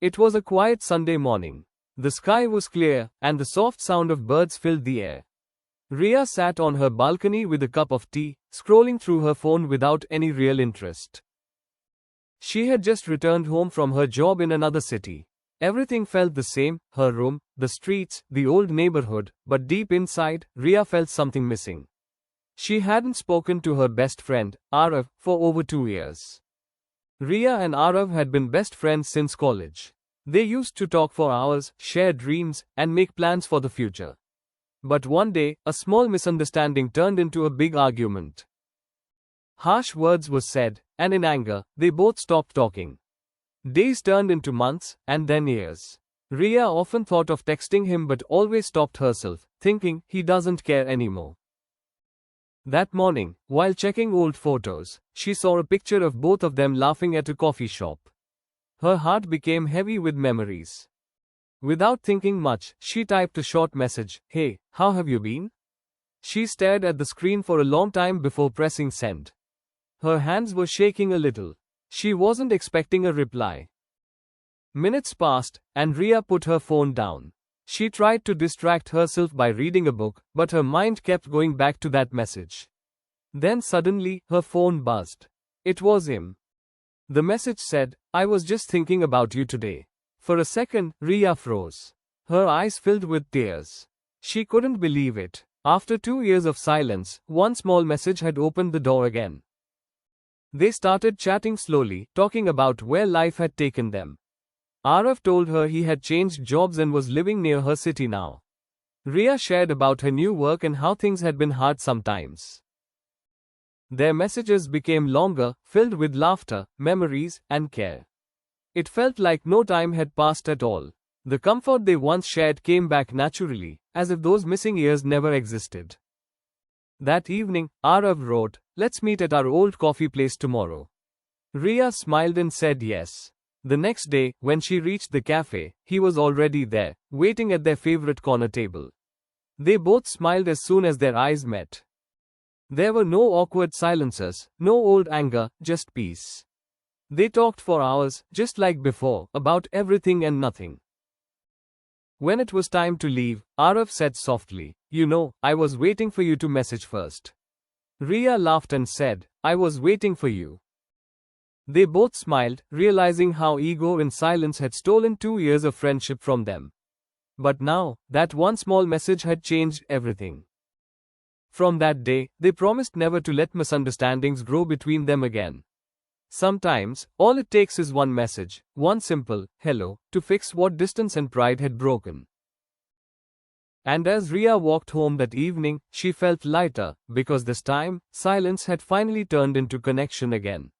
It was a quiet Sunday morning. The sky was clear, and the soft sound of birds filled the air. Ria sat on her balcony with a cup of tea, scrolling through her phone without any real interest. She had just returned home from her job in another city. Everything felt the same, her room, the streets, the old neighborhood, but deep inside, Ria felt something missing. She hadn't spoken to her best friend, Arav, for over 2 years. Ria and Arav had been best friends since college. They used to talk for hours, share dreams, and make plans for the future. But one day, a small misunderstanding turned into a big argument. Harsh words were said, and in anger, they both stopped talking. Days turned into months, and then years. Ria often thought of texting him but always stopped herself, thinking he doesn't care anymore. That morning, while checking old photos, she saw a picture of both of them laughing at a coffee shop. Her heart became heavy with memories. Without thinking much, she typed a short message, "Hey, how have you been?" She stared at the screen for a long time before pressing send. Her hands were shaking a little. She wasn't expecting a reply. Minutes passed, and Ria put her phone down. She tried to distract herself by reading a book, but her mind kept going back to that message. Then suddenly, her phone buzzed. It was him. The message said, "I was just thinking about you today." For a second, Ria froze. Her eyes filled with tears. She couldn't believe it. After 2 years of silence, one small message had opened the door again. They started chatting slowly, talking about where life had taken them. Arav told her he had changed jobs and was living near her city now. Ria shared about her new work and how things had been hard sometimes. Their messages became longer, filled with laughter, memories, and care. It felt like no time had passed at all. The comfort they once shared came back naturally, as if those missing years never existed. That evening, Arav wrote, "Let's meet at our old coffee place tomorrow." Ria smiled and said yes. The next day, when she reached the cafe, he was already there, waiting at their favorite corner table. They both smiled as soon as their eyes met. There were no awkward silences, no old anger, just peace. They talked for hours, just like before, about everything and nothing. When it was time to leave, Arav said softly, "You know, I was waiting for you to message first." Ria laughed and said, "I was waiting for you." They both smiled, realizing how ego and silence had stolen 2 years of friendship from them. But now, that one small message had changed everything. From that day, they promised never to let misunderstandings grow between them again. Sometimes, all it takes is one message, one simple, "hello," to fix what distance and pride had broken. And as Ria walked home that evening, she felt lighter, because this time, silence had finally turned into connection again.